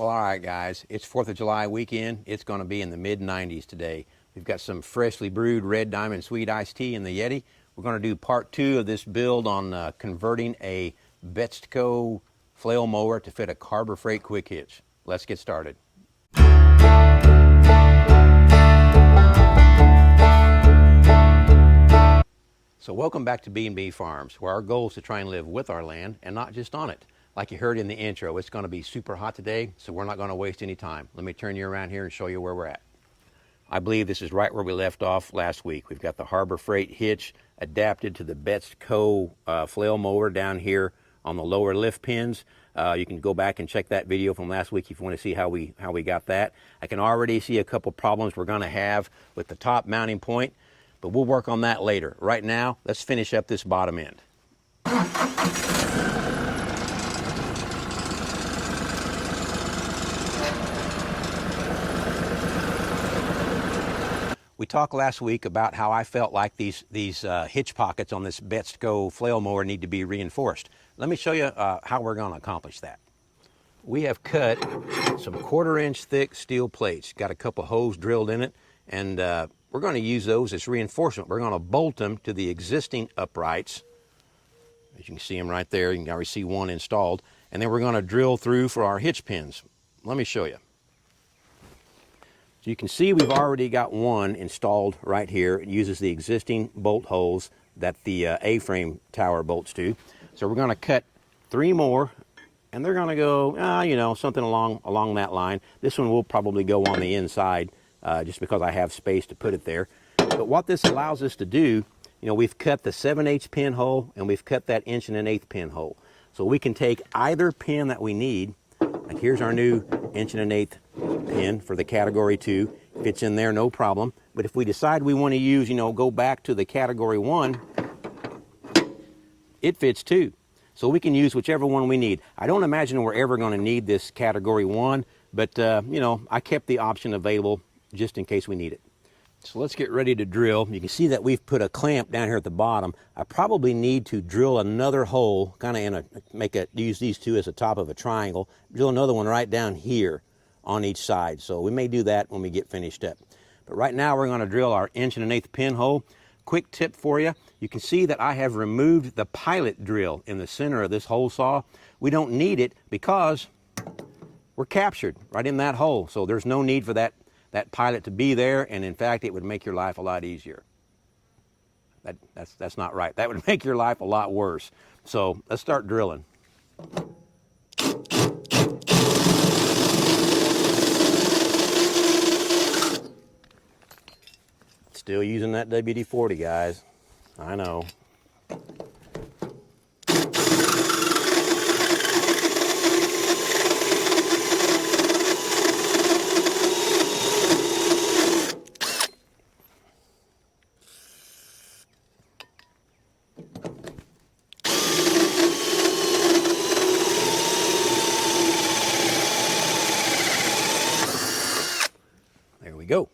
Well, all right, guys, it's 4th of July weekend. It's going to be in the mid-90s today. We've got some freshly brewed Red Diamond Sweet Iced Tea in the Yeti. We're going to do part 2 of this build on converting a Betstco flail mower to fit a Harbor Freight quick hitch. Let's get started. So welcome back to B&B Farms, where our goal is to try and live with our land and not just on it. Like you heard in the intro, it's going to be super hot today, so we're not going to waste any time. Let me turn you around here and show you where we're at. I believe this is right where we left off last week. We've got the Harbor Freight hitch adapted to the Betstco flail mower down here on the lower lift pins. You can go back and check that video from last week if you want to see how we got that. I can already see a couple problems we're going to have with the top mounting point, but we'll work on that later. Right now, let's finish up this bottom end. We talked last week about how I felt like these hitch pockets on this Betstco flail mower need to be reinforced. Let me show you how we're going to accomplish that. We have cut some 1/4-inch thick steel plates, got a couple holes drilled in it, and we're going to use those as reinforcement. We're going to bolt them to the existing uprights. As you can see them right there, you can already see one installed, and then we're going to drill through for our hitch pins. Let me show you. So you can see we've already got one installed right here. It uses the existing bolt holes that the A-frame tower bolts to. So we're going to cut 3 more, and they're going to go, you know, something along that line. This one will probably go on the inside just because I have space to put it there. But what this allows us to do, you know, we've cut the 7/8 pin hole and we've cut that 1 1/8 pin hole. So we can take either pin that we need. Like here's our new 1 1/8 pin for the category 2. Fits in there, no problem. But if we decide we want to use, you know, go back to the category 1, it fits too. So we can use whichever one we need. I don't imagine we're ever going to need this category 1, but you know, I kept the option available just in case we need it. So let's get ready to drill. You can see that we've put a clamp down here at the bottom. I probably need to drill another hole, kind of use these two as the top of a triangle. Drill another one right down here on each side. So we may do that when we get finished up. But right now we're going to drill our 1 1/8 pin hole. Quick tip for you. You can see that I have removed the pilot drill in the center of this hole saw. We don't need it because we're captured right in that hole. So there's no need for that pilot to be there, and in fact it would make your life a lot easier. That's not right. That would make your life a lot worse. So let's start drilling. Still using that WD-40, guys. I know. There we go.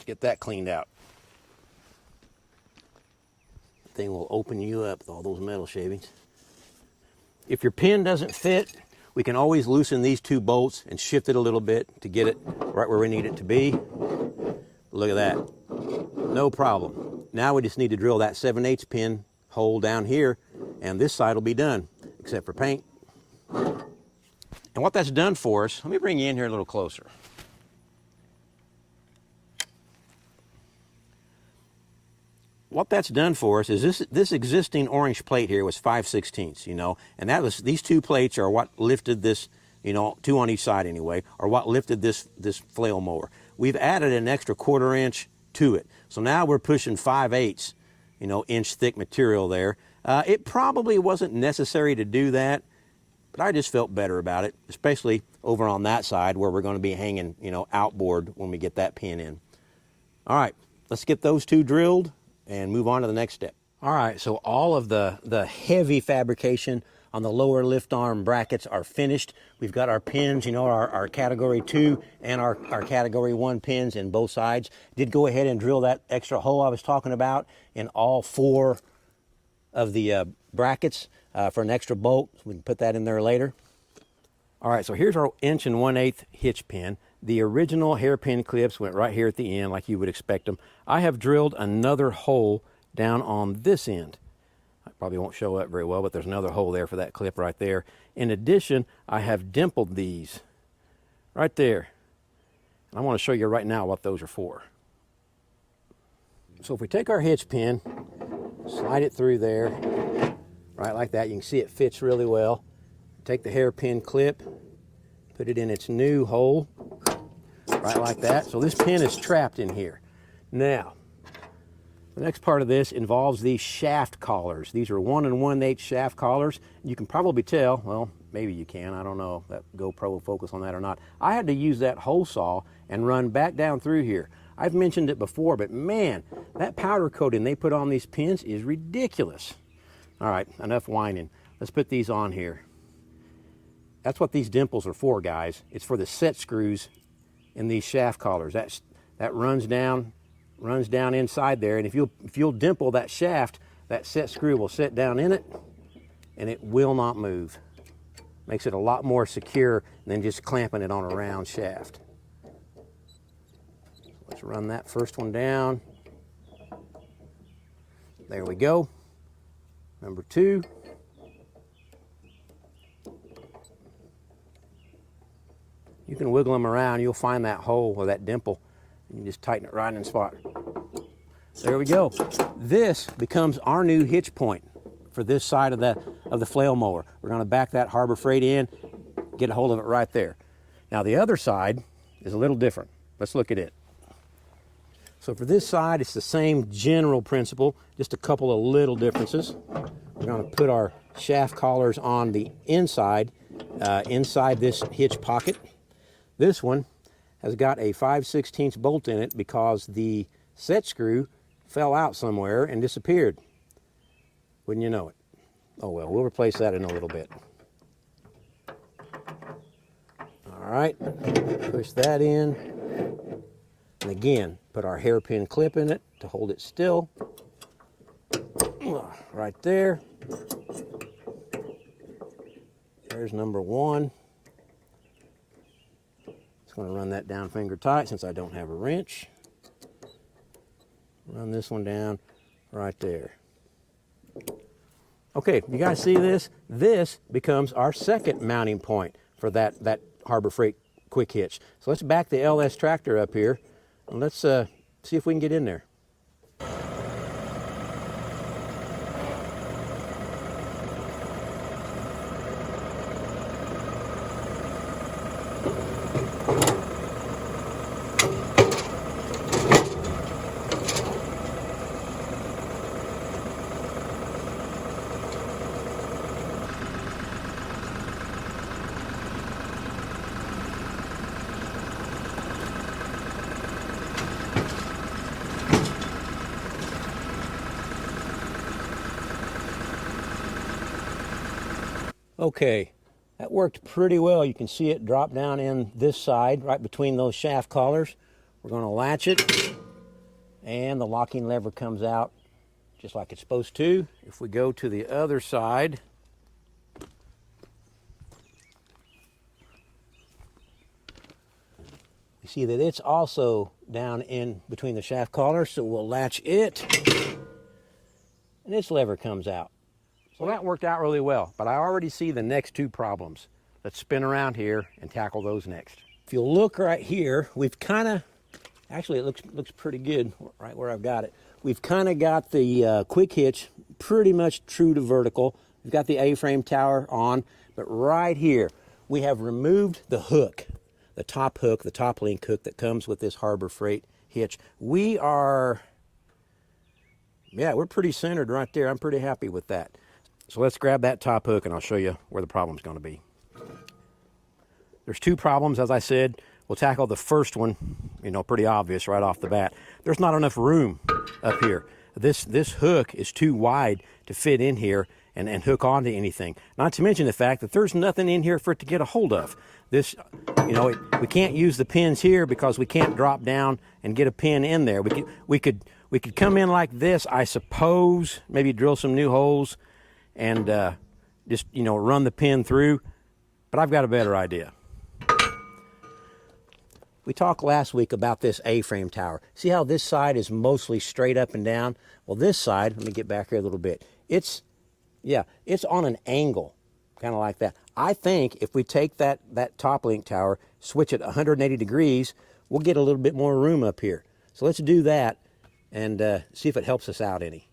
Get that cleaned out. Thing will open you up with all those metal shavings. If your pin doesn't fit, we can always loosen these 2 bolts and shift it a little bit to get it right where we need it to be. Look at that. No problem. Now we just need to drill that 7/8 pin hole down here, and this side will be done, except for paint. And what that's done for us, let me bring you in here a little closer. What that's done for us is this existing orange plate here was 5/16, you know, and these 2 plates are what lifted this, you know, 2 on each side anyway, are what lifted this flail mower. We've added an extra 1/4 inch to it, so now we're pushing 5/8, you know, inch thick material there. It probably wasn't necessary to do that, but I just felt better about it, especially over on that side where we're going to be hanging, you know, outboard when we get that pin in. All right, let's get those 2 drilled and move on to the next step. All right, so all of the heavy fabrication on the lower lift arm brackets are finished. We've got our pins, you know, our category 2 and our category 1 pins in both sides. Did go ahead and drill that extra hole I was talking about in all 4 of the brackets for an extra bolt. We can put that in there later. All right, so here's our 1/8" hitch pin. The original hairpin clips went right here at the end like you would expect them. I have drilled another hole down on this end. I probably won't show up very well, but there's another hole there for that clip right there. In addition, I have dimpled these right there. And I want to show you right now what those are for. So if we take our hitch pin, slide it through there, right like that, you can see it fits really well. Take the hairpin clip, put it in its new hole, right like that. So this pin is trapped in here. Now, the next part of this involves these shaft collars. These are 1 1/8 shaft collars. You can probably tell, well, maybe you can, I don't know, that GoPro will focus on that or not. I had to use that hole saw and run back down through here. I've mentioned it before, but man, that powder coating they put on these pins is ridiculous. All right, enough whining. Let's put these on here. That's what these dimples are for, guys. It's for the set screws in these shaft collars. That runs down inside there, and if you'll dimple that shaft, that set screw will sit down in it, and it will not move. Makes it a lot more secure than just clamping it on a round shaft. Let's run that first one down. There we go. Number 2. You can wiggle them around, you'll find that hole or that dimple, and you just tighten it right in the spot. There we go. This becomes our new hitch point for this side of the flail mower. We're going to back that Harbor Freight in, get a hold of it right there. Now the other side is a little different. Let's look at it. So for this side, it's the same general principle, just a couple of little differences. We're going to put our shaft collars on the inside, inside this hitch pocket. This one has got a 5/16 bolt in it because the set screw fell out somewhere and disappeared. Wouldn't you know it? Oh well, we'll replace that in a little bit. All right, push that in. And again, put our hairpin clip in it to hold it still. Right there. There's number 1. Going to run that down finger tight since I don't have a wrench. Run this one down right there. Okay, you guys see this? This becomes our second mounting point for that Harbor Freight quick hitch. So let's back the LS tractor up here and let's see if we can get in there. Okay, that worked pretty well. You can see it drop down in this side, right between those shaft collars. We're going to latch it, and the locking lever comes out just like it's supposed to. If we go to the other side, you see that it's also down in between the shaft collars, so we'll latch it, and its lever comes out. So that worked out really well, but I already see the next 2 problems. Let's spin around here and tackle those next. If you look right here, we've kind of, actually it looks pretty good right where I've got it. We've kind of got the quick hitch pretty much true to vertical. We've got the A-frame tower on, but right here we have removed the hook, the top link hook that comes with this Harbor Freight hitch. We're pretty centered right there. I'm pretty happy with that. So let's grab that top hook and I'll show you where the problem's going to be. There's 2 problems, as I said. We'll tackle the first one, pretty obvious right off the bat. There's not enough room up here. This hook is too wide to fit in here and hook onto anything. Not to mention the fact that there's nothing in here for it to get a hold of. This, we can't use the pins here because we can't drop down and get a pin in there. We could come in like this, I suppose, maybe drill some new holes and just run the pin through, But I've got a better idea. We talked last week about this A-frame tower. See how this side is mostly straight up and down? Well, this side, let me get back here a little bit. It's on an angle, kind of like that. I think if we take that top link tower, switch it 180 degrees, we'll get a little bit more room up here. So let's do that and see if it helps us out any.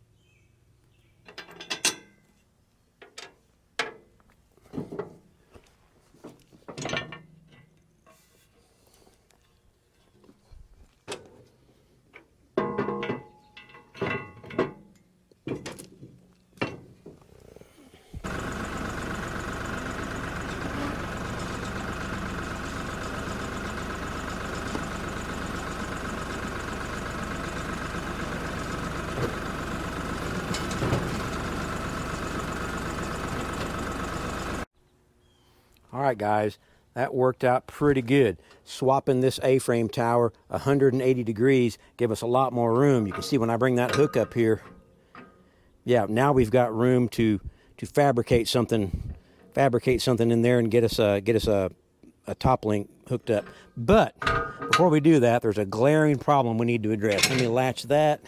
All right, guys, that worked out pretty good. Swapping this A-frame tower 180 degrees gave us a lot more room. You can see when I bring that hook up here, yeah, now we've got room to fabricate something in there and get us a top link hooked up. But before we do that, there's a glaring problem we need to address. Let me latch that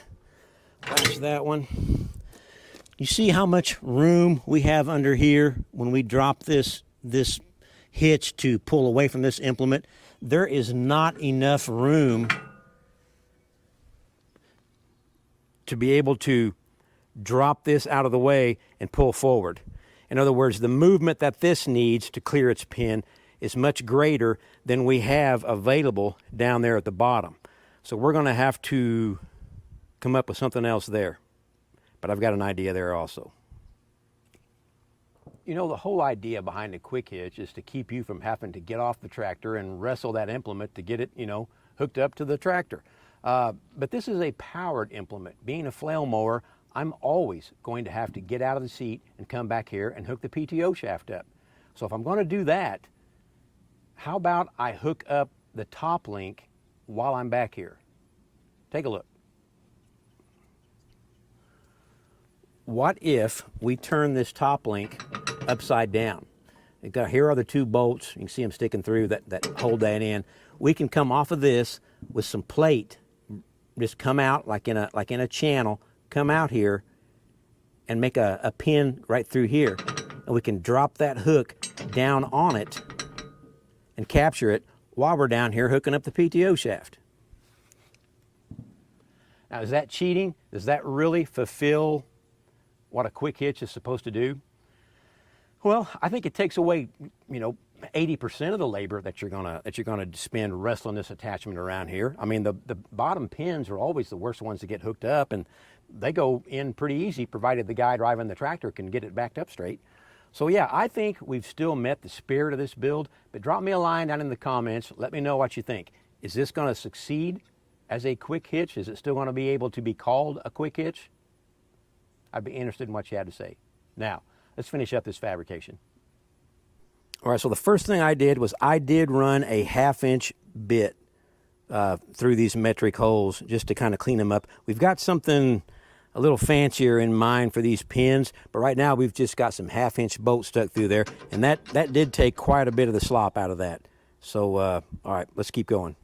one. You see how much room we have under here when we drop this hitch to pull away from this implement? There is not enough room to be able to drop this out of the way and pull forward. In other words, the movement that this needs to clear its pin is much greater than we have available down there at the bottom. So we're going to have to come up with something else there. But I've got an idea there also. You know, the whole idea behind a quick hitch is to keep you from having to get off the tractor and wrestle that implement to get it, hooked up to the tractor. But this is a powered implement. Being a flail mower, I'm always going to have to get out of the seat and come back here and hook the PTO shaft up. So if I'm going to do that, how about I hook up the top link while I'm back here? Take a look. What if we turn this top link upside down? Here are the two bolts. You can see them sticking through that hold that in. We can come off of this with some plate, just come out like in a channel, come out here and make a pin right through here. And we can drop that hook down on it and capture it while we're down here hooking up the PTO shaft. Now, is that cheating? Does that really fulfill what a quick hitch is supposed to do? Well, I think it takes away, 80% of the labor that you're gonna spend wrestling this attachment around here. I mean, the bottom pins are always the worst ones to get hooked up, and they go in pretty easy, provided the guy driving the tractor can get it backed up straight. So yeah, I think we've still met the spirit of this build, but drop me a line down in the comments. Let me know what you think. Is this gonna succeed as a quick hitch? Is it still gonna be able to be called a quick hitch? I'd be interested in what you had to say. Now, let's finish up this fabrication. All right, so the first thing I did was I did run a 1/2-inch bit through these metric holes just to kind of clean them up. We've got something a little fancier in mind for these pins, but right now we've just got some 1/2-inch bolts stuck through there, and that did take quite a bit of the slop out of that. So, all right, let's keep going.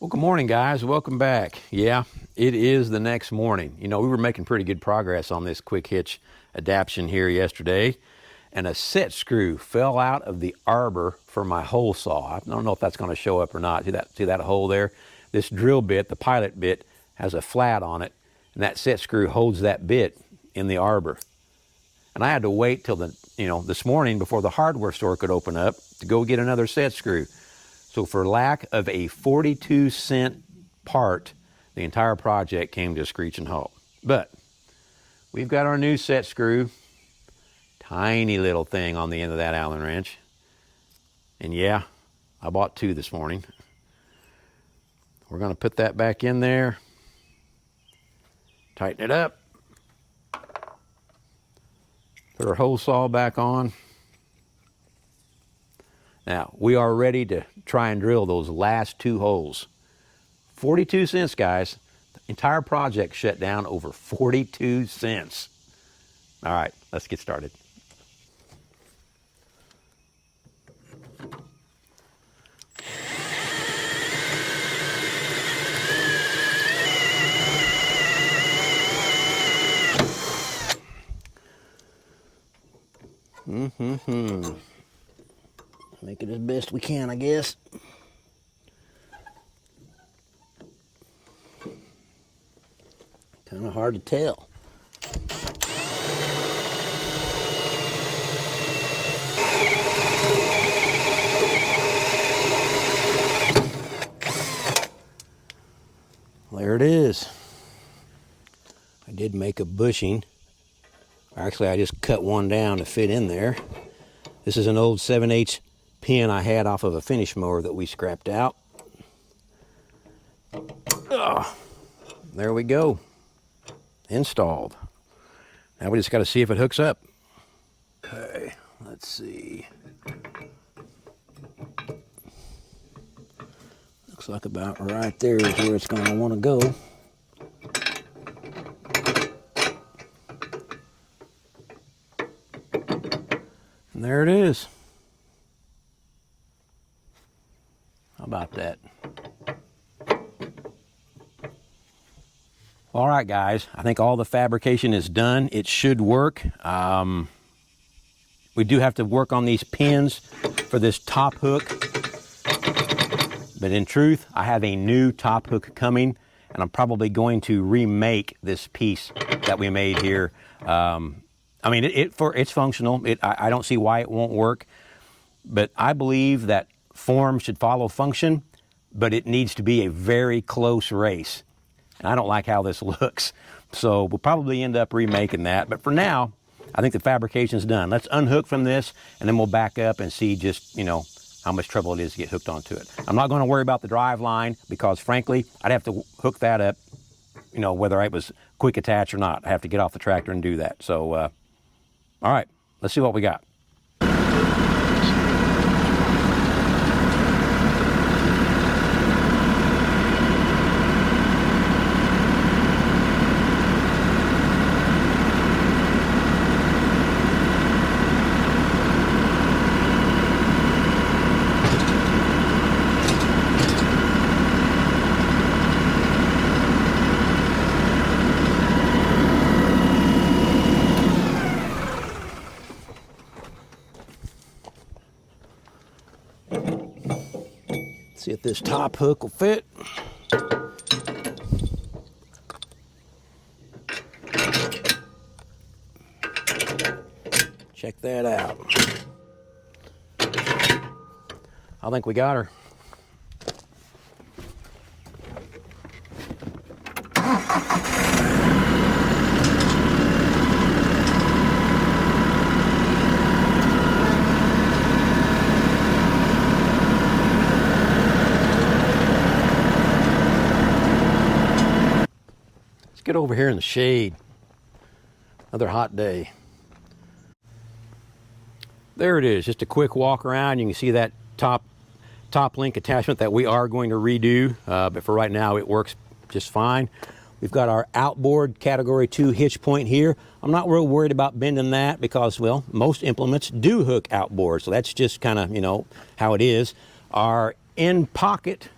Well, good morning, guys. Welcome back. Yeah, it is the next morning. We were making pretty good progress on this quick hitch adaptation here yesterday, and a set screw fell out of the arbor for my hole saw. I don't know if that's going to show up or not. See that hole there? This drill bit, the pilot bit, has a flat on it, and that set screw holds that bit in the arbor. And I had to wait till this morning before the hardware store could open up to go get another set screw. So for lack of a 42-cent part, the entire project came to a screeching halt. But we've got our new set screw, tiny little thing on the end of that Allen wrench. And yeah, I bought 2 this morning. We're going to put that back in there, tighten it up, put our hole saw back on. Now, we are ready to try and drill those last 2 holes. 42 cents, guys. The entire project shut down over 42 cents. All right, let's get started. Make it as best we can, I guess. Kind of hard to tell. There it is. I did make a bushing. Actually, I just cut one down to fit in there. This is an old 7/8 pin I had off of a finish mower that we scrapped out. There we go. Installed. Now we just got to see if it hooks up. Okay, let's see. Looks like about right there is where it's going to want to go. And there it is. How about that? All right, guys, I think all the fabrication is done. It should work. We do have to work on these pins for this top hook. But in truth, I have a new top hook coming, and I'm probably going to remake this piece that we made here. I mean, it's functional. I don't see why it won't work. But I believe that form should follow function, but it needs to be a very close race. And I don't like how this looks. So we'll probably end up remaking that. But for now, I think the fabrication's done. Let's unhook from this, and then we'll back up and see just, how much trouble it is to get hooked onto it. I'm not going to worry about the drive line because, frankly, I'd have to hook that up, whether it was quick attach or not. I have to get off the tractor and do that. So, all right, let's see what we got. See if this top hook will fit. Check that out. I think we got her. Get over here in the shade. Another hot day. There it is, just a quick walk around. You can see that top link attachment that we are going to redo, but for right now it works just fine. We've got our outboard category 2 hitch point here. I'm not real worried about bending that because, well, most implements do hook outboard, so that's just kind of, how it is. Our in pocket,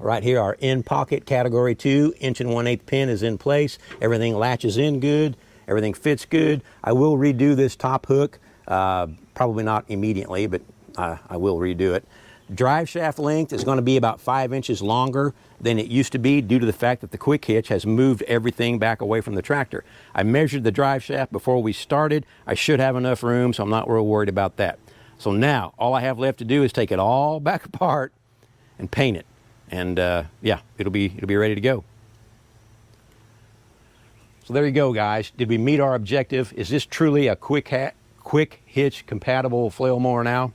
right here, our in pocket category 2 1 1/8 pin is in place. Everything latches in good. Everything fits good. I will redo this top hook. Probably not immediately, but I will redo it. Drive shaft length is going to be about 5 inches longer than it used to be due to the fact that the quick hitch has moved everything back away from the tractor. I measured the drive shaft before we started. I should have enough room, so I'm not real worried about that. So now all I have left to do is take it all back apart and paint it. And yeah, it'll be ready to go. So there you go, guys. Did we meet our objective? Is this truly a quick hitch compatible flail mower now?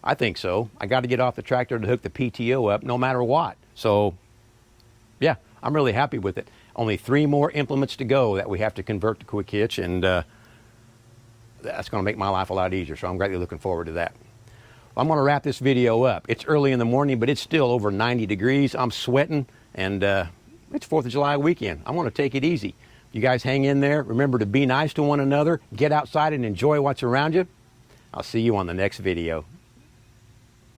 I think so. I got to get off the tractor to hook the PTO up no matter what. So yeah, I'm really happy with it. Only 3 more implements to go that we have to convert to quick hitch, and that's going to make my life a lot easier. So I'm greatly looking forward to that. I'm going to wrap this video up. It's early in the morning, but it's still over 90 degrees. I'm sweating, and it's 4th of July weekend. I want to take it easy. You guys hang in there. Remember to be nice to one another. Get outside and enjoy what's around you. I'll see you on the next video.